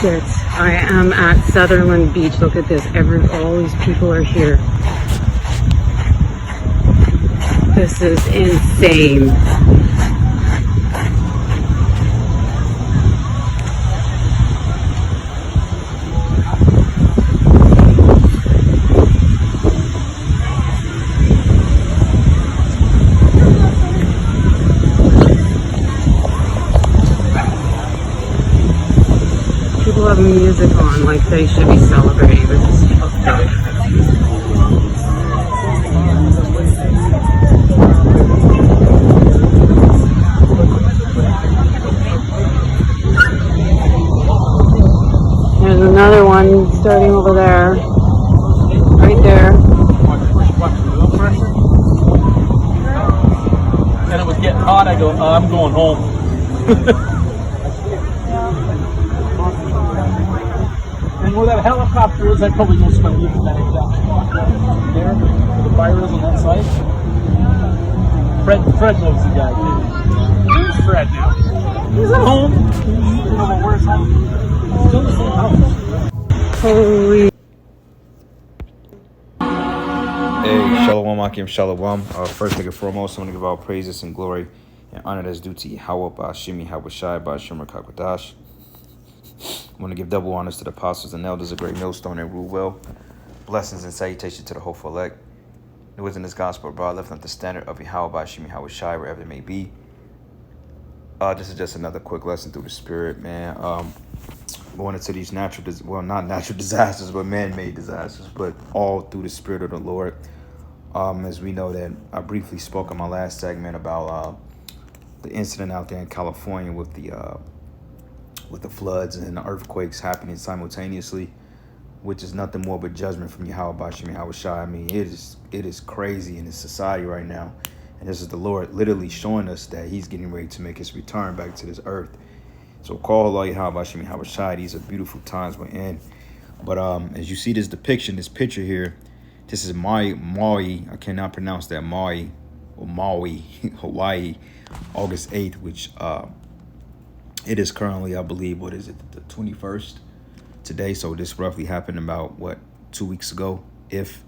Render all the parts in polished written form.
shit. I am at Sutherland Beach. Look at this. All these people are here. This is insane. People have music on like they should be celebrating. This is fucked up. There's another one starting over there. Right there. And it was getting hot. I go, I'm going home. And where that helicopter is, I probably know somebody living that exact spot there, where the fire is on that side. Fred knows the guy too. Where's Fred now? He's at home. Where's home? He's still in the same house. Holy. Hey, Shalom Akim Shalom. First and foremost, I want to give all praises and glory and honor that's due to Yahweh, Ba'ashim, Yahweh Shai, Ba'ashim, Rakakwadash. I want to give double honors to the apostles and elders of Great Millstone and rule well. Blessings and salutations to the hopeful elect. It was in this gospel brought lifting up the standard of Yahweh, Ba'ashim, Yahweh Shai, wherever it may be. This is just another quick lesson through the spirit, man. Going into these not natural disasters, but man-made disasters, but all through the spirit of the Lord. As we know that I briefly spoke in my last segment about the incident out there in California with the floods and the earthquakes happening simultaneously, which is nothing more but judgment from Yahweh Ba'ashim Yahweh Shai. I mean, it is crazy in this society right now. And this is the Lord literally showing us that he's getting ready to make his return back to this earth. So call Allah Yahweh Ba'ashim Yahweh Shai. These are beautiful times we're in. But as you see this depiction, this picture here, this is Maui. I cannot pronounce that. Maui, Hawaii, August 8th, which it is currently, I believe, what is it, the 21st today. So this roughly happened about, 2 weeks ago, if.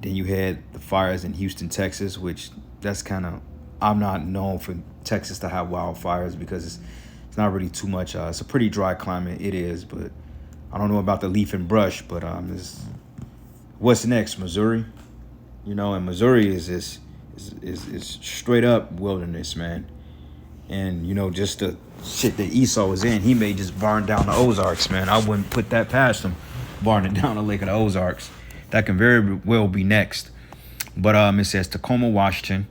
Then you had the fires in Houston, Texas, which that's kind of, I'm not known for Texas to have wildfires because it's not really too much. It's a pretty dry climate. It is, but I don't know about the leaf and brush. But what's next? Missouri, and Missouri is straight up wilderness, man. And just the shit that Esau was in, he may just burn down the Ozarks, man. I wouldn't put that past him, burning down the Lake of the Ozarks. That can very well be next. But it says Tacoma, Washington,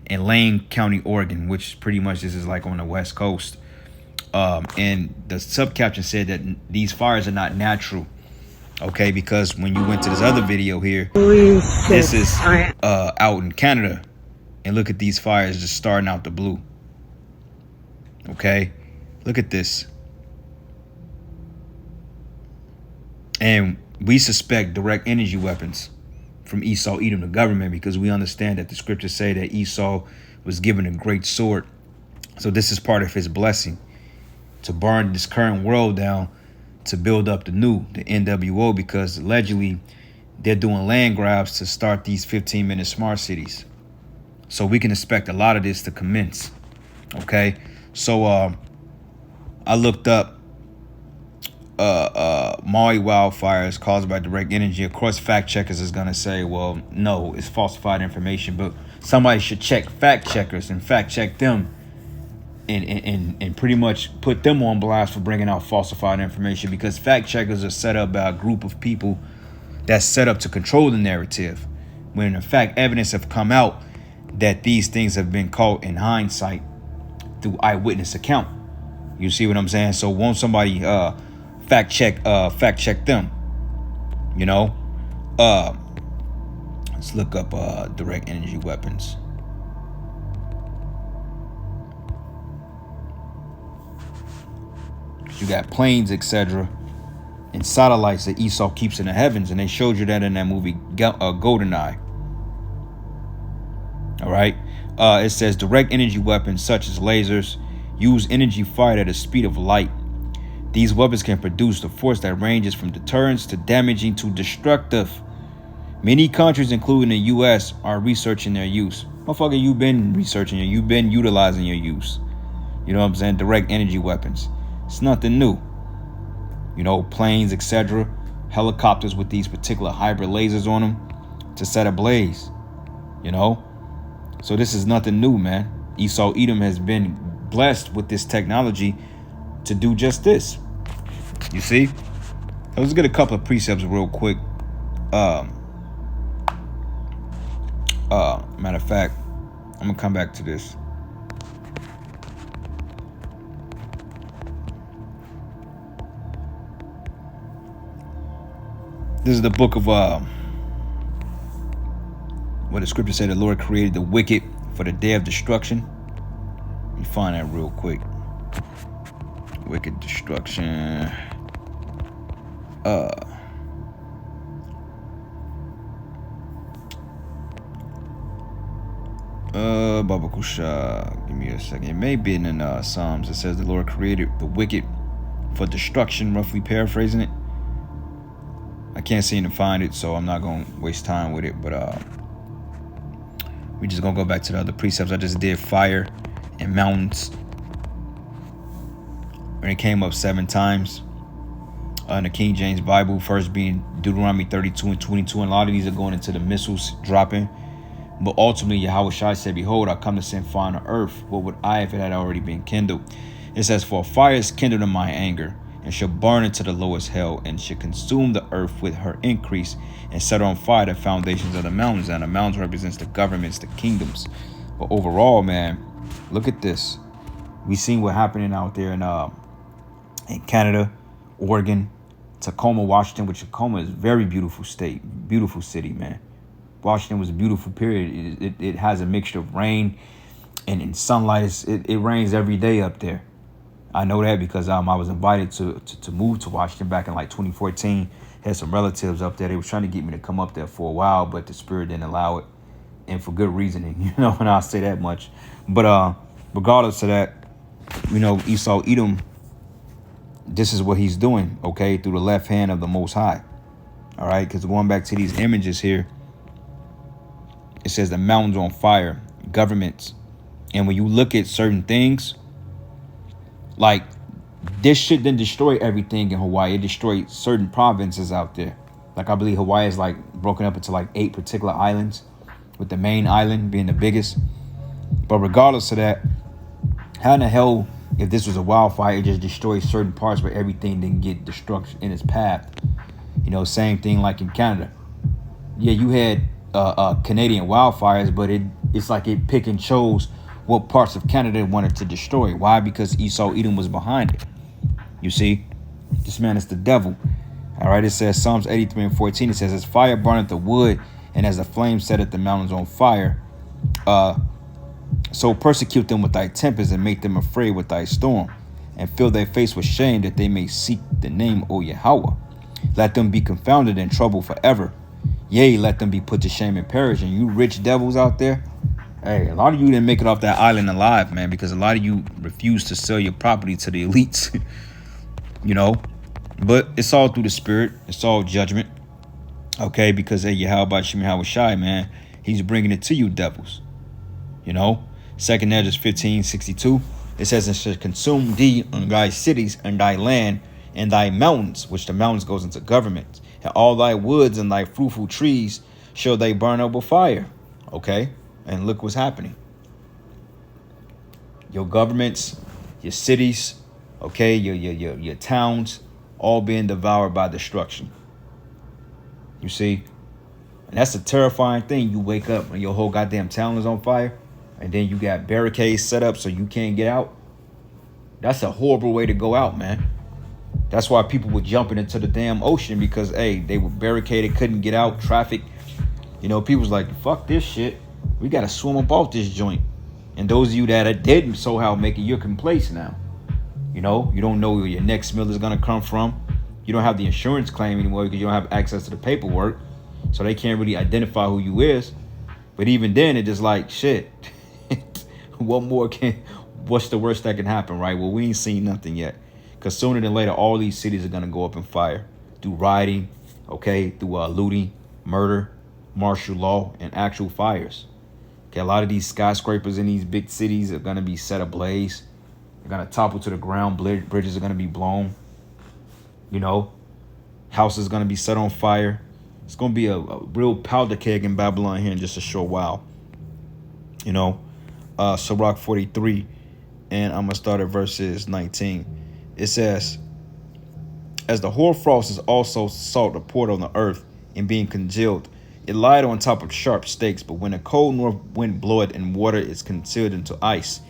and Lane County, Oregon, which pretty much this is like on the West Coast. And the subcaption said that these fires are not natural. Okay, because when you went to this other video here, this is out in Canada. And look at these fires just starting out the blue. Okay, look at this. And we suspect direct energy weapons from Esau, Edom, the government, because we understand that the scriptures say that Esau was given a great sword. So this is part of his blessing, to burn this current world down, to build up the new, the NWO, because allegedly they're doing land grabs to start these 15-minute smart cities. So we can expect a lot of this to commence. Okay, so I looked up Maui wildfires caused by direct energy. Of course, fact checkers is gonna say, well, no, it's falsified information, but somebody should check fact checkers and fact check them and pretty much put them on blast for bringing out falsified information, because fact checkers are set up by a group of people that's set up to control the narrative, when in fact evidence have come out that these things have been caught in hindsight through eyewitness account. You see what I'm saying? So won't somebody fact check them? Let's look up direct energy weapons. You got planes, etc., and satellites that Esau keeps in the heavens, and they showed you that in that movie GoldenEye. All right. It says direct energy weapons such as lasers use energy fired at the speed of light These weapons can produce a force that ranges from deterrence to damaging to destructive. Many countries, including the U.S., are researching their use. Motherfucker, you've been researching it. You've been utilizing your use. You know what I'm saying? Direct energy weapons. It's nothing new. You know, planes, etc. Helicopters with these particular hybrid lasers on them to set ablaze. You know? So this is nothing new, man. Esau Edom has been blessed with this technology to do just this. You see? Let's get a couple of precepts real quick. Matter of fact, I'm gonna come back to this. This is the book of where the scripture said the Lord created the wicked for the day of destruction. Let me find that real quick. Wicked destruction. Baba Kusha, give me a second. It may be in Psalms. It says the Lord created the wicked for destruction, roughly paraphrasing it. I can't seem to find it, so I'm not going to waste time with it. But we just going to go back to the other precepts. I just did fire and mountains. And it came up 7 times in the King James Bible. First being Deuteronomy 32 and 22. And a lot of these are going into the missiles dropping. But ultimately, Yahweh Shai said, behold, I come to send fire on the earth. What would I if it had already been kindled? It says, for fire is kindled in my anger, and shall burn into the lowest hell, and shall consume the earth with her increase, and set on fire the foundations of the mountains. And the mountains represents the governments, the kingdoms. But overall, man, look at this. We seen what happening out there in Canada, Oregon, Tacoma, Washington, which Tacoma is a very beautiful state, beautiful city, man. Washington was a beautiful period. It has a mixture of rain and sunlight. It rains every day up there. I know that because I was invited to move to Washington back in like 2014. Had some relatives up there. They were trying to get me to come up there for a while, but the spirit didn't allow it, and for good reasoning, you know. And I'll say that much. But regardless of that, you know, Esau Edom, this is what he's doing, okay, through the left hand of the Most High. All right, because going back to these images here, it says the mountains on fire, governments. And when you look at certain things, like this shit didn't destroy everything in Hawaii. It destroyed certain provinces out there. Like I believe Hawaii is like broken up into like 8 particular islands, with the main island being the biggest. But regardless of that, how in the hell, if this was a wildfire, it just destroyed certain parts where everything didn't get destruction in its path? You know, same thing like in Canada. Yeah, you had Canadian wildfires, but it's like it pick and chose what parts of Canada it wanted to destroy. Why? Because Esau Edom was behind it. You see, this man is the devil. All right, it says Psalms 83 and 14. It says, as fire burneth the wood, and as the flame setteth the mountains on fire, so persecute them with thy tempest, and make them afraid with thy storm, and fill their face with shame, that they may seek the name, O Yahweh. Let them be confounded and troubled forever. Yea, let them be put to shame and perish. And you rich devils out there, hey, a lot of you didn't make it off that island alive, man, because a lot of you refuse to sell your property to the elites. You know, but it's all through the spirit. It's all judgment. Okay, because hey, Yahweh Shai, man, he's bringing it to you devils. You know, 2nd Ezra 15:62. It says, it shall consume thee on thy cities and thy land and thy mountains, which the mountains goes into government, and all thy woods and thy fruitful trees shall they burn up with fire. Okay, and look what's happening. Your governments, your cities, okay, your towns, all being devoured by destruction. You see, and that's a terrifying thing. You wake up and your whole goddamn town is on fire, and then you got barricades set up so you can't get out. That's a horrible way to go out, man. That's why people were jumping into the damn ocean, because hey, they were barricaded, couldn't get out. Traffic, you know, people's like, fuck this shit, we gotta swim up off this joint. And those of you that didn't somehow make it your place now. You know, you don't know where your next meal is gonna come from. You don't have the insurance claim anymore because you don't have access to the paperwork, so they can't really identify who you is. But even then, it's just like, shit. What's the worst that can happen, right? Well, we ain't seen nothing yet, Because sooner than later, all these cities are going to go up in fire through rioting, okay, through looting, murder, martial law, and actual fires. Okay, a lot of these skyscrapers in these big cities are going to be set ablaze. They're going to topple to the ground. Bridges are going to be blown. You know, houses are going to be set on fire. It's going to be a real powder keg in Babylon here in just a short while. You know, Sirach 43, and I'm going to start at verses 19. It says, as the hoarfrost is also salt poured on the earth and being congealed, it lied on top of sharp stakes, but when a cold north wind bloweth and water is concealed into ice,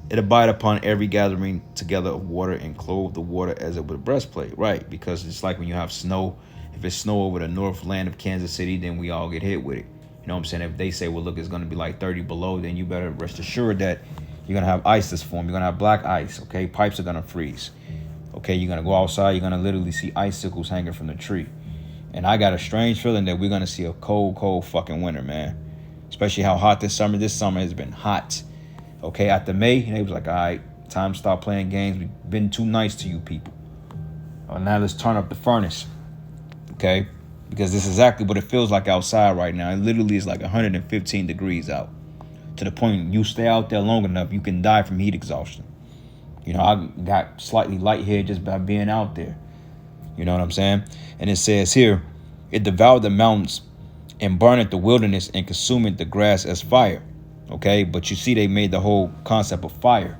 it abide upon every gathering together of water and clothe the water as it would a breastplate. Right, because it's like when you have snow. If it's snow over the northland of Kansas City, then we all get hit with it. You know what I'm saying? If they say, well, look, it's going to be like 30 below, then you better rest assured that you're going to have ice this form. You're going to have black ice, okay? Pipes are going to freeze. Okay, you're going to go outside. You're going to literally see icicles hanging from the tree. And I got a strange feeling that we're going to see a cold, cold fucking winter, man. Especially how hot this summer. This summer has been hot. Okay, after May, they was like, all right, time to stop playing games. We've been too nice to you people. Now let's turn up the furnace. Okay, because this is exactly what it feels like outside right now. It literally is like 115 degrees out. To the point you stay out there long enough, you can die from heat exhaustion. You know, I got slightly lightheaded just by being out there. You know what I'm saying? And it says here, it devoured the mountains and burned the wilderness and consumed the grass as fire. Okay, but you see they made the whole concept of fire.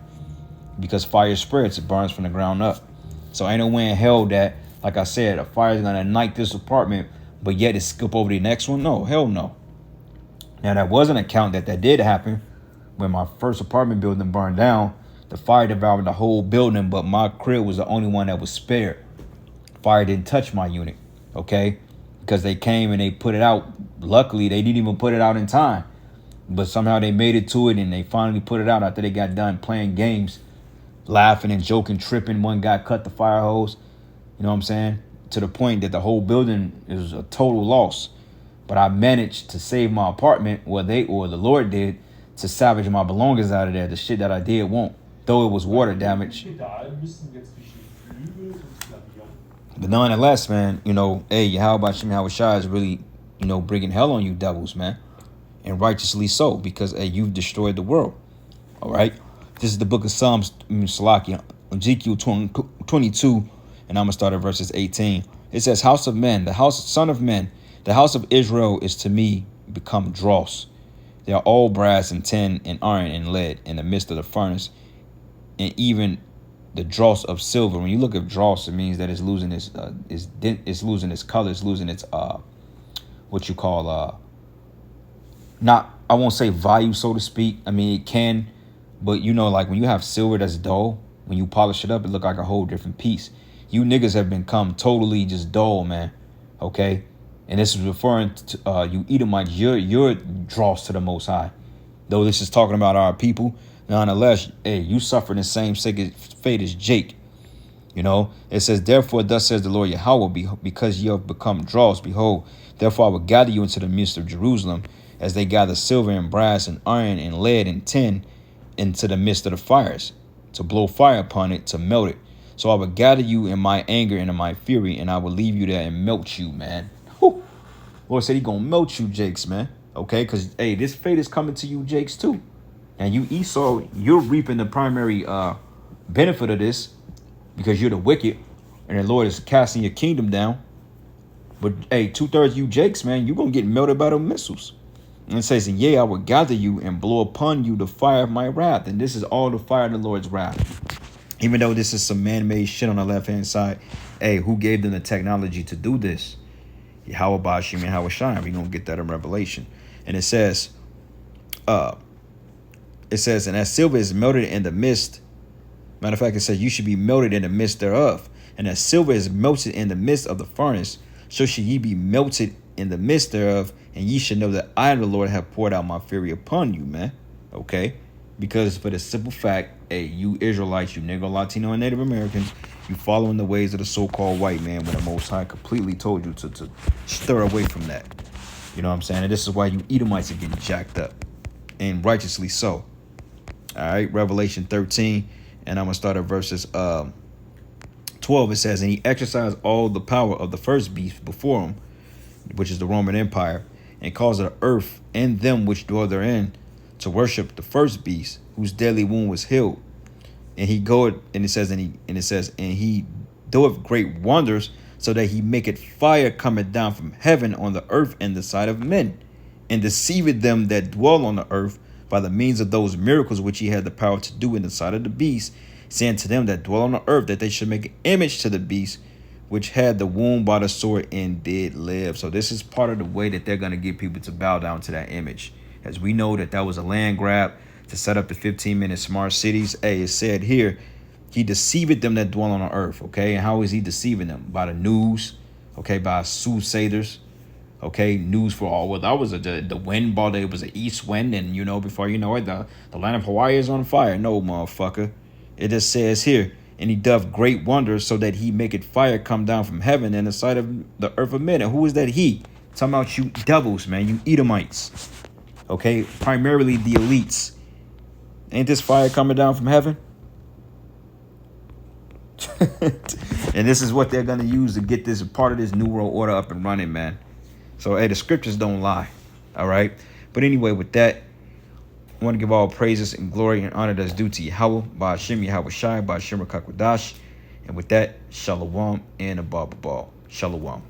Because fire spreads, it burns from the ground up. So ain't no way in hell that, like I said, a fire is going to ignite this apartment, but yet it skip over the next one. No, hell no. Now, that was an account that did happen when my first apartment building burned down. The fire devoured the whole building, but my crib was the only one that was spared. Fire didn't touch my unit, okay? Because they came and they put it out. Luckily, they didn't even put it out in time. But somehow they made it to it, and they finally put it out after they got done playing games, laughing and joking, tripping. One guy cut the fire hose, you know what I'm saying? To the point that the whole building is a total loss. But I managed to save my apartment, or the Lord did, to salvage my belongings out of there, the shit that I did want. Though it was water damage. But nonetheless, man, you know, hey, how about Shimmy Hawashai is really, you know, bringing hell on you devils, man. And righteously so, because hey, you've destroyed the world. All right. This is the book of Psalms, Salakia, Ezekiel 22, and I'm going to start at verses 18. It says, house of men, son of men, the house of Israel is to me become dross. They are all brass and tin and iron and lead in the midst of the furnace, and even the dross of silver. When you look at dross, it means that it's losing its it's losing its color, it's losing its what you call not, I won't say value, so to speak. I mean, it can, but you know, like when you have silver that's dull, when you polish it up, it look like a whole different piece. You niggas have become totally just dull, man. Okay, and this is referring to you Edomites. You're dross to the Most High. Though this is talking about our people, nonetheless, hey, you suffered the same fate as Jake. You know, it says, therefore, thus says the Lord Yahweh, because you have become dross, behold, therefore I will gather you into the midst of Jerusalem, as they gather silver and brass and iron and lead and tin into the midst of the fires, to blow fire upon it, to melt it. So I will gather you in my anger and in my fury, and I will leave you there and melt you, man. Whew. Lord said he gonna melt you, Jakes, man. Okay, because, hey, this fate is coming to you, Jakes, too. And you, Esau, you're reaping the primary benefit of this, because you're the wicked, and the Lord is casting your kingdom down. But, hey, 2/3 of you, Jakes, man, you're gonna get melted by the missiles. And it says, yea, I will gather you and blow upon you the fire of my wrath. And this is all the fire of the Lord's wrath. Even though this is some man-made shit on the left-hand side, hey, who gave them the technology to do this? Yahweh Bashim and Hawashai. We're going to get that in Revelation. And it says, and as silver is melted in the midst, matter of fact, it says, you should be melted in the midst thereof. And as silver is melted in the midst of the furnace, so should ye be melted in the midst thereof, and ye should know that I, the Lord, have poured out my fury upon you, man. Okay? Because for the simple fact, hey, you Israelites, you Negro, Latino, and Native Americans, you following the ways of the so-called white man, when the Most High completely told you to stir away from that. You know what I'm saying? And this is why you Edomites are getting jacked up. And righteously so. All right? Revelation 13, and I'm going to start at verses 12, it says, and he exercised all the power of the first beast before him, which is the Roman Empire, and caused the earth and them which dwell therein to worship the first beast, whose deadly wound was healed. And he goeth, and it says, and he doeth great wonders, so that he maketh fire coming down from heaven on the earth in the sight of men, and deceiveth them that dwell on the earth by the means of those miracles which he had the power to do in the sight of the beast, saying to them that dwell on the earth that they should make an image to the beast, which had the wound by the sword and did live. So this is part of the way that they're going to get people to bow down to that image. As we know that was a land grab to set up the 15-minute smart cities. Hey, it said here, he deceiveth them that dwell on the earth. Okay, and how is he deceiving them? By the news, okay, by soothsayers, okay, news for all. Well, that was the wind ball. It was an east wind, and you know, before you know it, the land of Hawaii is on fire. No, motherfucker. It just says here, and he doth great wonders, so that he maketh fire come down from heaven in the sight of the earth of men. And who is that he? Talking about you devils, man, you Edomites. Okay, primarily the elites. Ain't this fire coming down from heaven? And this is what they're going to use to get this part of this new world order up and running, man. So, hey, the scriptures don't lie. All right. But anyway, with that, I want to give all praises and glory and honor that's due to Yahweh, by Hashem Yahweh Shai, by Hashem Rakakwadash. And with that, Shalom and Abba Babal. Shalom.